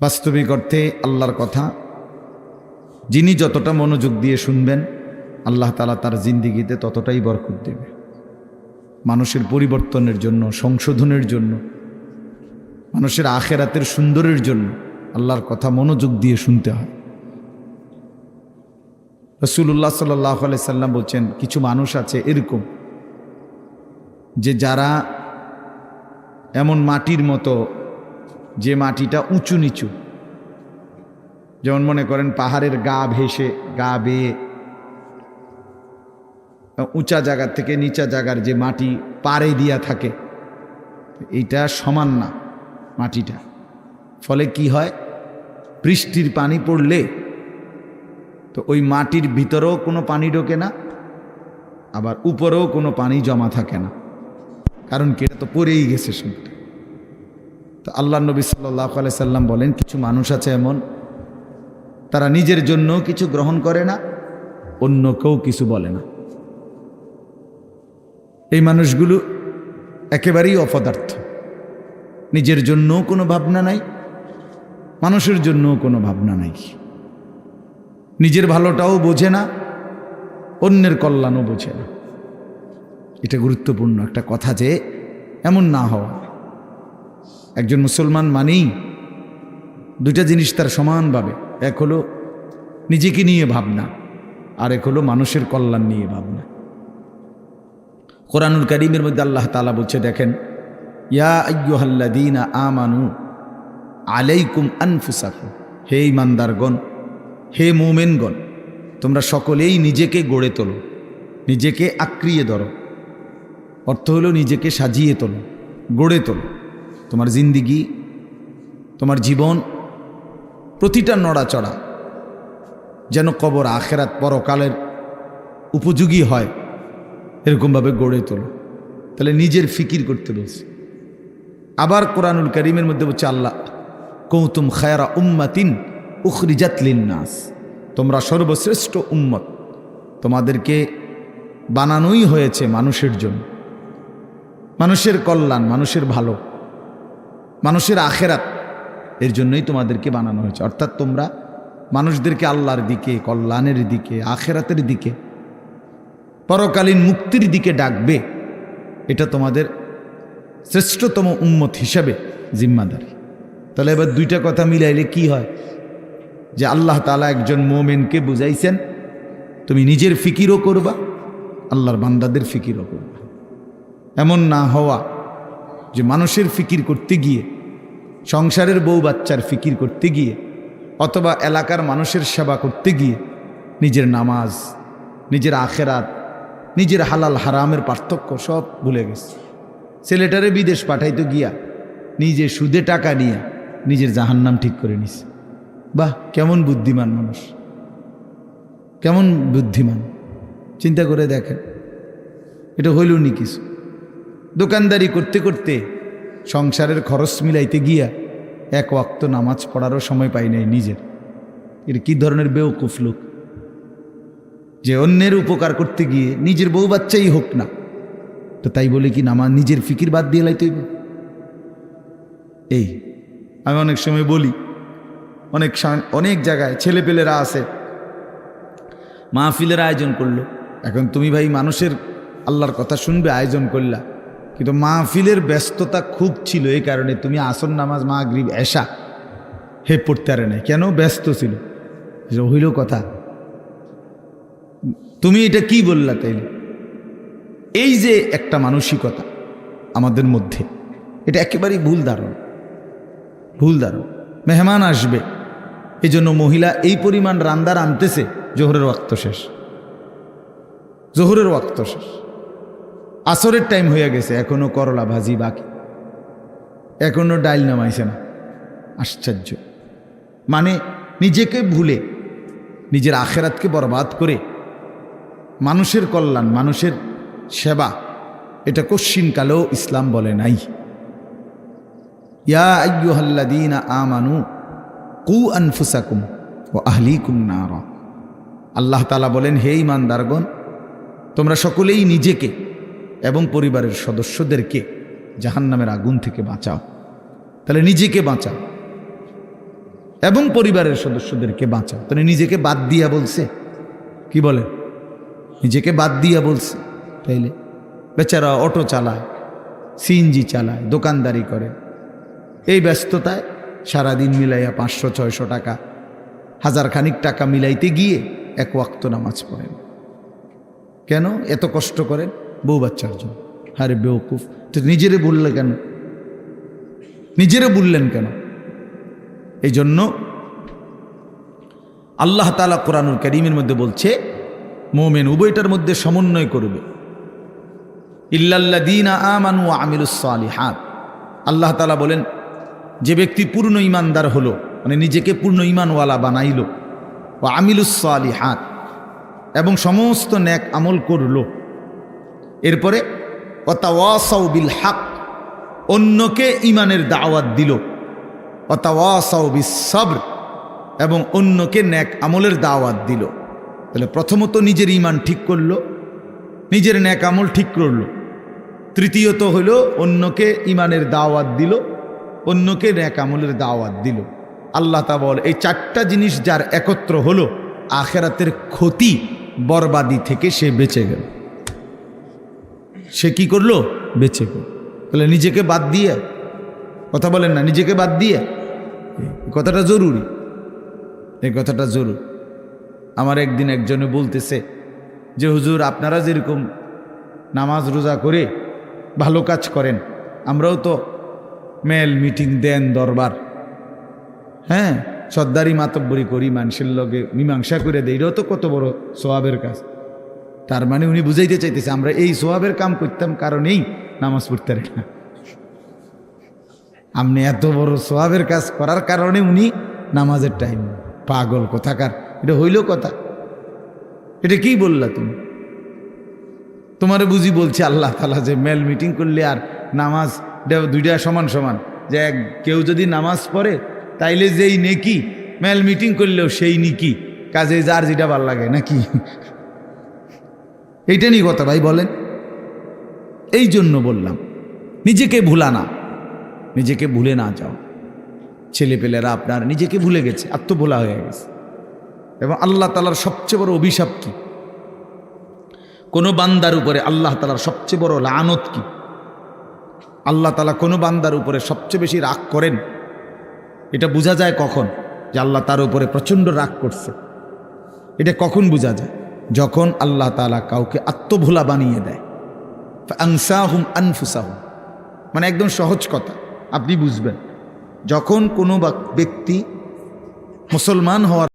বাস্তবিক অর্থে আল্লাহর কথা যিনি যতটা মনোযোগ দিয়ে শুনবেন আল্লাহ তাআলা তার জিন্দেগিতে ততটাই বরকত দেবে। মানুষের পরিবর্তনের জন্য, সংশোধনের জন্য, মানুষের আখেরাতের সুন্দরের জন্য আল্লাহর কথা মনোযোগ দিয়ে শুনতে হয়। রাসূলুল্লাহ সাল্লাল্লাহু আলাইহি সাল্লাম বলছেন, কিছু মানুষ আছে এরকম যে যারা এমন মাটির মতো, যে মাটিটা উঁচু নিচু, যেমন মনে করেন পাহাড়ের গা ভেসে, গা বেয়ে উঁচা জায়গা থেকে নিচা জায়গার যে মাটি পাড়ে দিয়া থাকে, এইটা সমান না মাটিটা। ফলে কি হয়, বৃষ্টির পানি পড়লে তো ওই মাটির ভিতরেও কোনো পানি ঢোকে না, আবার উপরেও কোনো পানি জমা থাকে না। কারণ কি, এটা তো পড়েই গেছে শুনতে। তো আল্লাহ নবী সাল্লাল্লাহু আলাইহি সাল্লাম বলেন, কিছু মানুষ আছে এমন, তারা নিজের জন্য কিছু গ্রহণ করে না, অন্য কেউ কিছু বলে না। এই মানুষগুলো একেবারেই অপদার্থ। নিজের জন্যও কোনো ভাবনা নাই, মানুষের জন্যও কোনো ভাবনা নাই। নিজের ভালোটাও বোঝে না, অন্যের কল্যাণও বোঝে না। এটা গুরুত্বপূর্ণ একটা কথা যে এমন না হওয়া। একজন মুসলমান মানেই দুইটা জিনিস তার সমানভাবে, এক হলো নিজেকে নিয়ে ভাবনা, আর এক হলো মানুষের কল্যাণ নিয়ে ভাবনা। কোরআনুল কারীমের মধ্যে আল্লাহ তাআলা বলছে, দেখেন, ইয়া আইয়ুহাল্লাযীনা আমানু আলাইকুম আনফুসাকুম, হে ঈমানদারগণ, হে মুমিনগণ, তোমরা সকলেই নিজেকে গড়ে তোলো, নিজেকে আঁকড়িয়ে ধরো। অর্থ হলো নিজেকে সাজিয়ে তোলো, গড়ে তোলো। তোমার জিন্দিগি, তোমার জীবন, প্রতিটা নড়াচড়া যেন কবর, আখেরাত, পরকালের উপযোগী হয়, এরকমভাবে গড়ে তোলো। তাহলে নিজের ফিকির করতে বলছে। আবার কোরআনুল কারীমের মধ্যে বলছে আল্লাহ, কুনতুম খায়রা উম্মাতিন উখরিজাত লিন্নাস, তোমরা সর্বশ্রেষ্ঠ উম্মত, তোমাদেরকে বানানোই হয়েছে মানুষের জন্য। মানুষের কল্যাণ, মানুষের ভালো, মানুষের আখেরাত, এর জন্যই তোমাদেরকে বানানো হয়েছে। অর্থাৎ তোমরা মানুষদেরকে আল্লাহর দিকে, কল্যাণের দিকে, আখেরাতের দিকে, পরকালীন মুক্তির দিকে ডাকবে। এটা তোমাদের শ্রেষ্ঠতম উম্মত হিসাবে জিম্মাদারি। তাহলে এবার দুইটা কথা মিলাইলে কি হয়, যে আল্লাহ তাআলা একজন মুমিনকে বুঝাইছেন, তুমি নিজের ফিকিরও করবা, আল্লাহর বান্দাদের ফিকিরও করবা। এমন না হওয়া যে মানুষের ফিকির করতে গিয়ে, সংসারের বউ বাচ্চার ফিকির করতে গিয়ে, অথবা এলাকার মানুষের সেবা করতে গিয়ে নিজের নামাজ, নিজের আখেরাত, নিজের হালাল হারামের পার্থক্য সব ভুলে গেছে। ছেলেটারে বিদেশ পাঠাইতে গিয়া নিজে সুদে টাকা নিয়ে নিজের জাহান্নাম ঠিক করে নিছে। বাহ, কেমন বুদ্ধিমান মানুষ, কেমন বুদ্ধিমান! চিন্তা করে দেখেন, এটা হইল নি কিছু। দোকানদারি করতে করতে সংসারের খরচ মিলাইতে গিয়া এক ওয়াক্ত নামাজ পড়ারও সময় পাই নাই নিজের। এর কি ধরনের বেওকুফ লোক, যে অন্যের উপকার করতে গিয়ে নিজের বউ বাচ্চাই হোক না, তো তাই বলে কি নামাজ, নিজের ফিকির বাদ দিয়ে লাইতে হইবে? এই আমি অনেক সময় বলি, অনেক জায়গায় ছেলেপেলেরা আছে, মাহফিলের আয়োজন করলো। এখন তুমি ভাই মানুষের আল্লাহর কথা শুনবে, আয়োজন করলা, কিন্তু মাহফিলের ব্যস্ততা খুব ছিল, এই কারণে তুমি আসর নামাজ, মাগরিব, এশা পড়তে পারে নাই। কেন? ব্যস্ত ছিল। হইল কথা, তুমি এটা কি বললা? তাইলে এই যে একটা মানসিকতা আমাদের মধ্যে, এটা একেবারেই ভুল ধারণা, ভুল ধারণা। মেহমান আসবে, এজন্য মহিলা এই পরিমাণ রান্দার আনতেছে, জোহরের ওয়াক্ত শেষ, জোহরের ওয়াক্ত শেষ, আসরের টাইম হয়ে গেছে, এখনো করলা ভাজি বাকি, এখনো ডাইল নামাইছে না। আশ্চর্য! মানে নিজেকে ভুলে, নিজের আখেরাতকে বরবাদ করে মানুষের কল্যাণ, মানুষের সেবা, এটা কশ্চিনকালেও ইসলাম বলে নাই। ইয়া আইয়ুহাল্লাযীনা আমানু কু আনফুসাকুম ওয়া আহলিকুম নারা, আল্লাহ তাআলা বলেন, হে ঈমানদারগণ, তোমরা সকলেই নিজেকে এবং পরিবারের সদস্যদেরকে জাহান্নামের আগুন থেকে বাঁচাও। তাহলে নিজেকে বাঁচাও, এবং পরিবারের সদস্যদেরকে বাঁচাও। তাহলে নিজেকে বাদ দিয়া বলছে, কি বলে, নিজেকে বাদ দিয়া বলছে। তাইলে বেচারা অটো চালায়, সিএনজি চালায়, দোকানদারি করে, এই ব্যস্ততায় সারাদিন মিলাইয়া 500-600 টাকা, 1000 খানিক টাকা মিলাইতে গিয়ে এক ওয়াক্ত নামাজ পড়েন। কেন এত কষ্ট করেন? বউ বাচ্চার জন্য। আরে বেওকুফ, তো নিজেরে বললে কেন? নিজেরে বললেন কেন? এই জন্য আল্লাহ তাআলা কোরআনুল কারীমের মধ্যে বলছে মুমিন উভয়টার মধ্যে সমন্বয় করবে। ইল্লাল্লাযীনা আমানু ওয়া আমিলুস সালিহাত। আল্লাহ তাআলা বলেন যে ব্যক্তি পূর্ণ ঈমানদার হলো, মানে নিজেকে পূর্ণ ঈমানওয়ালা বানাইলো, ওয়া আমিলুস সালিহাত, এবং সমস্ত নেক আমল করলো, এরপরে ওয়াতাওয়াসাউ বিল হক, অন্যকে ঈমানের দাওয়াত দিল, ওয়াতাওয়াসাউ বিস সবর, এবং অন্যকে নেক আমলের দাওয়াত দিল। তাহলে প্রথমত নিজের ঈমান ঠিক করলো, নিজের নেক আমল ঠিক করলো। তৃতীয়ত হলো অন্যকে ঈমানের দাওয়াত দিল, অন্যকে নেক আমলের দাওয়াত দিল। আল্লাহ তাআলা বলে এই 4টা জিনিস যার একত্র হলো, আখিরাতের ক্ষতি বরবাদি থেকে সে বেঁচে গেল। সে কি করলো? বেঁচে গেল। তাহলে নিজেকে বাদ দিয়ে, কথা বলেন না, নিজেকে বাদ দিয়ে, এই কথাটা জরুরি, এই কথাটা জরুরি। আমার একদিন একজনে বলতেছে যে হুজুর আপনারা যেরকম নামাজ রোজা করে ভালো কাজ করেন, আমরাও তো মেল মিটিং দেন, দরবার, হ্যাঁ, সর্দারি মাতব্বরি করি, মানুষের লগে মীমাংসা করে দেয়, এটাও তো কত বড় সোয়াবের কাজ। তার মানে উনি বুঝাইতে চাইতেছে আমরা এই সোয়াবের কাম করতাম কারণেই নামাজ পড়তে পারি না। আপনি এত বড় সোয়াবের কাজ করার কারণে উনি নামাজের টাইম। পাগল কোথাকার, এটা হইল কথা? এটা কি বললা তুমি? তোমারে বুঝি বলছে আল্লাহ তাআলা যে মেল মিটিং করলে আর নামাজ দুইটা সমান সমান, যে কেউ যদি নামাজ পড়ে তাইলে যেই নেকি, মেল মিটিং করলেও সেই নেকি, কাজে যার যেটা ভাল লাগে নাকি? এইটা নিয়ে কথা ভাই বলেন। এই জন্য বললাম নিজেকে ভুলা না, নিজেকে ভুলে না যাও। ছেলেপেলেরা আপনার নিজেকে ভুলে গেছে, আত্মভোলা হয়ে গেছে। এবং আল্লাহ তাআলার সবচেয়ে বড় অভিশাপ কি? কোনো বান্দার উপরে আল্লাহ তাআলার সবচেয়ে বড় লানত কি? আল্লাহ তাআলা কোনো বান্দার উপরে সবচেয়ে বেশি রাগ করেন, এটা বোঝা যায় কখন? যে আল্লাহ তার উপরে প্রচণ্ড রাগ করছে। এটা কখন বোঝা যায়? যখন আল্লাহ তাআলা কাউকে আত্মভোলা বানিয়ে দেয়। ফাআনসাহুম আনফুসাহুম, মানে একদম সহজ কথা, আপনি বুঝবেন। যখন কোনো ব্যক্তি মুসলমান হওয়ার